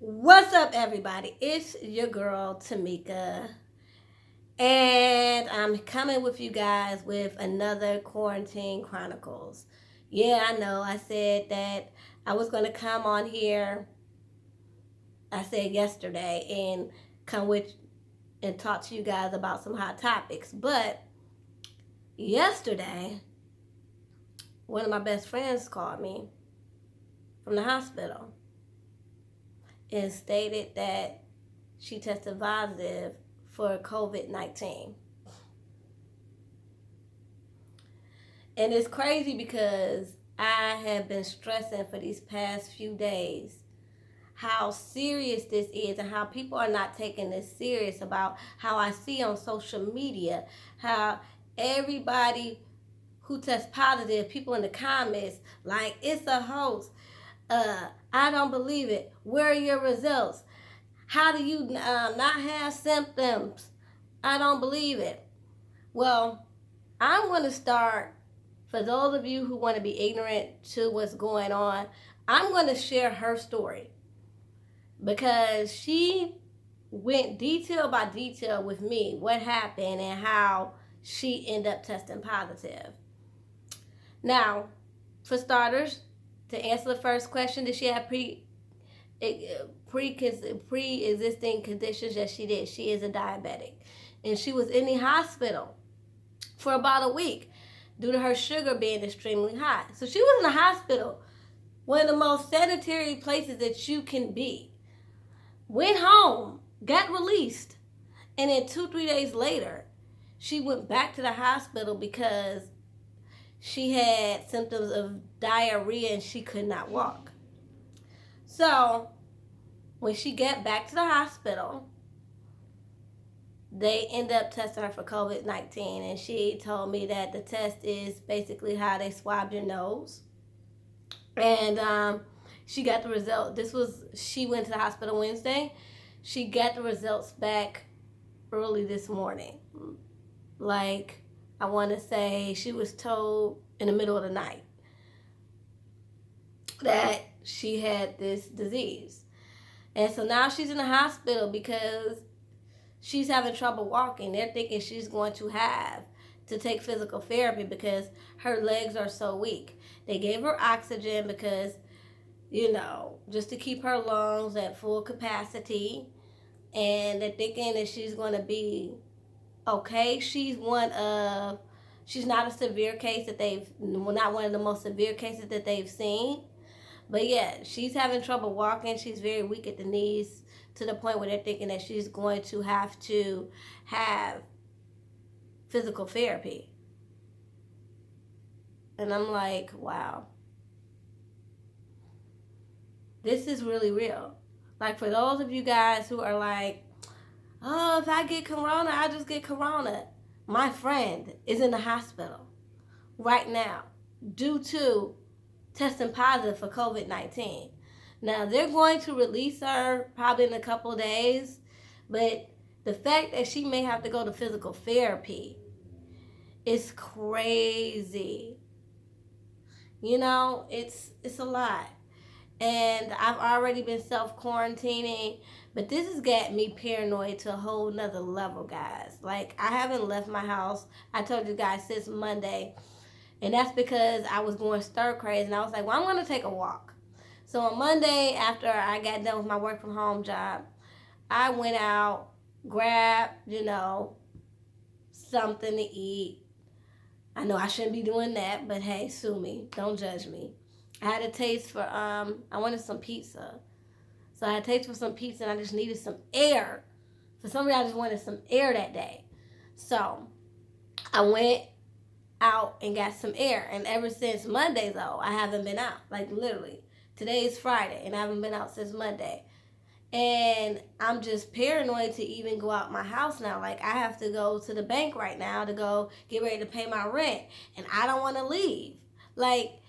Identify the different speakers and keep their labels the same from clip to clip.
Speaker 1: What's up, everybody? It's your girl, Tamika, and I'm coming with you guys with another Quarantine Chronicles. Yeah, I know. I said that I was going to come on here, I said yesterday, and come with and talk to you guys about some hot topics. But yesterday, one of my best friends called me from the hospital and stated that she tested positive for COVID-19. And it's crazy because I have been stressing for these past few days how serious this is and how people are not taking this serious about how I see on social media how everybody who tests positive, people in the comments, like, it's a hoax. I don't believe it. Where are your results? How do you not have symptoms? I don't believe it. Well, I'm going to start, for those of you who want to be ignorant to what's going on, I'm going to share her story because she went detail by detail with me what happened and how she ended up testing positive. Now, for starters, to answer the first question, did she have pre-existing conditions? Yes, she did. She is a diabetic, and she was in the hospital for about a week due to her sugar being extremely high. So she was in the hospital, one of the most sanitary places that you can be. Went home, got released, and then 2-3 days later, she went back to the hospital because she had symptoms of diarrhea and she could not walk. So when she got back to the hospital, they end up testing her for COVID-19, and she told me that the test is basically how they swab your nose. And she got the result. She went to the hospital Wednesday. She got the results back early this morning. Like, I want to say she was told in the middle of the night that she had this disease. And so now she's in the hospital because she's having trouble walking. They're thinking she's going to have to take physical therapy because her legs are so weak. They gave her oxygen because, just to keep her lungs at full capacity. And they're thinking that she's going to be okay. She's not a severe case not one of the most severe cases that they've seen. But yeah, she's having trouble walking. She's very weak at the knees to the point where they're thinking that she's going to have physical therapy. And I'm like, wow. This is really real. Like, for those of you guys who are like, oh, if I get corona, I just get corona. My friend is in the hospital right now due to testing positive for COVID-19. Now, they're going to release her probably in a couple of days, but the fact that she may have to go to physical therapy is crazy. It's a lot. And I've already been self-quarantining, but this has got me paranoid to a whole nother level, guys. Like, I haven't left my house, I told you guys, since Monday. And that's because I was going stir crazy, and I was like, well, I'm going to take a walk. So on Monday, after I got done with my work from home job, I went out, grabbed, something to eat. I know I shouldn't be doing that, but hey, sue me. Don't judge me. I had a taste for, I wanted some pizza. So I had a taste for some pizza, and I just needed some air. For some reason, I just wanted some air that day. So I went out and got some air. And ever since Monday, though, I haven't been out. Like, literally. Today is Friday, and I haven't been out since Monday. And I'm just paranoid to even go out my house now. Like, I have to go to the bank right now to go get ready to pay my rent. And I don't want to leave. Like,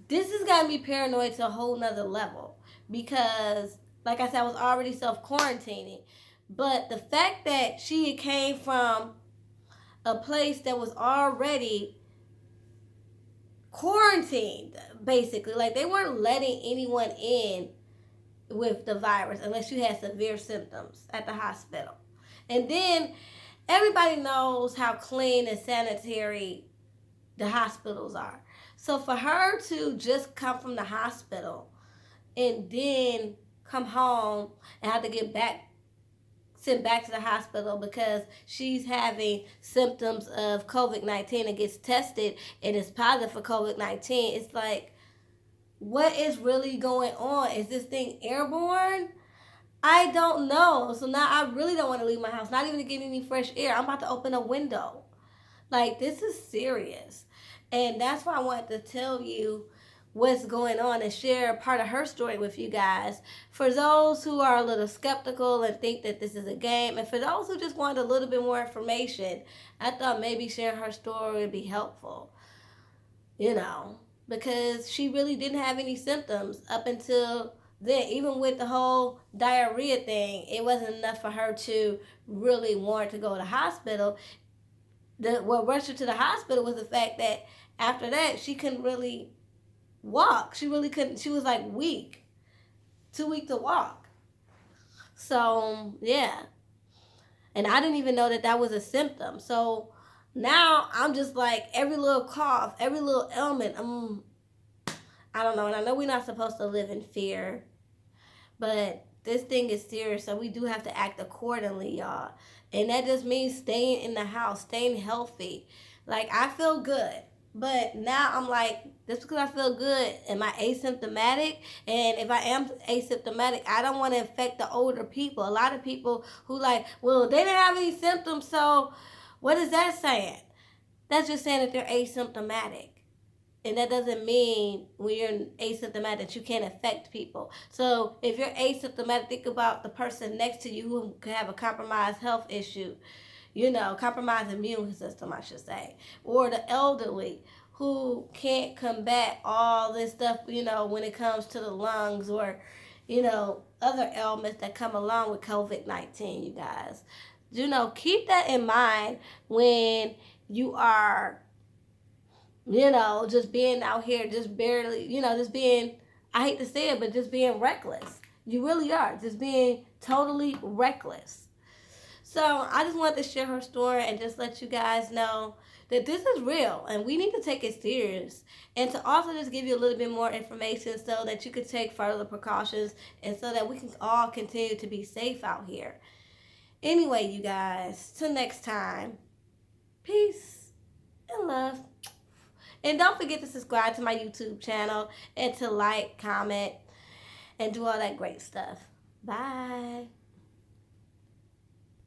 Speaker 1: this has got me paranoid to a whole nother level. Because, like I said, I was already self-quarantining. But the fact that she came from a place that was already quarantined, basically. Like, they weren't letting anyone in with the virus unless you had severe symptoms at the hospital. And then everybody knows how clean and sanitary the hospitals are. So for her to just come from the hospital and then come home and have to get back sent back to the hospital because she's having symptoms of COVID-19 and gets tested and is positive for COVID-19, it's like, what is really going on? Is this thing airborne? I don't know. So now I really don't want to leave my house, not even to get any fresh air. I'm about to open a window. Like, this is serious. And that's why I wanted to tell you what's going on and share a part of her story with you guys. For those who are a little skeptical and think that this is a game, and for those who just wanted a little bit more information, I thought maybe sharing her story would be helpful. You know, because she really didn't have any symptoms up until then. Even with the whole diarrhea thing, it wasn't enough for her to really want to go to the hospital. What rushed her to the hospital was the fact that after that she couldn't really walk. She really couldn't. She was like weak, too weak to walk. So yeah, and I didn't even know that that was a symptom. So now I'm just like, every little cough, every little ailment, I don't know. And I know we're not supposed to live in fear, but this thing is serious, so we do have to act accordingly, y'all. And that just means staying in the house, staying healthy. Like, I feel good. But now I'm like, just because I feel good, am I asymptomatic? And if I am asymptomatic, I don't want to infect the older people. A lot of people who like, well, they didn't have any symptoms, so what is that saying? That's just saying that they're asymptomatic. And that doesn't mean when you're asymptomatic that you can't affect people. So if you're asymptomatic, think about the person next to you who could have a compromised health issue, compromised immune system, I should say, or the elderly who can't combat all this stuff, when it comes to the lungs or, other ailments that come along with COVID-19, you guys. Keep that in mind when you are, just being out here, just barely, just being, I hate to say it, but just being reckless. You really are, just being totally reckless. So I just wanted to share her story and just let you guys know that this is real and we need to take it serious. And to also just give you a little bit more information so that you can take further precautions and so that we can all continue to be safe out here. Anyway, you guys, till next time, peace and love. And don't forget to subscribe to my YouTube channel and to like, comment, and do all that great stuff. Bye.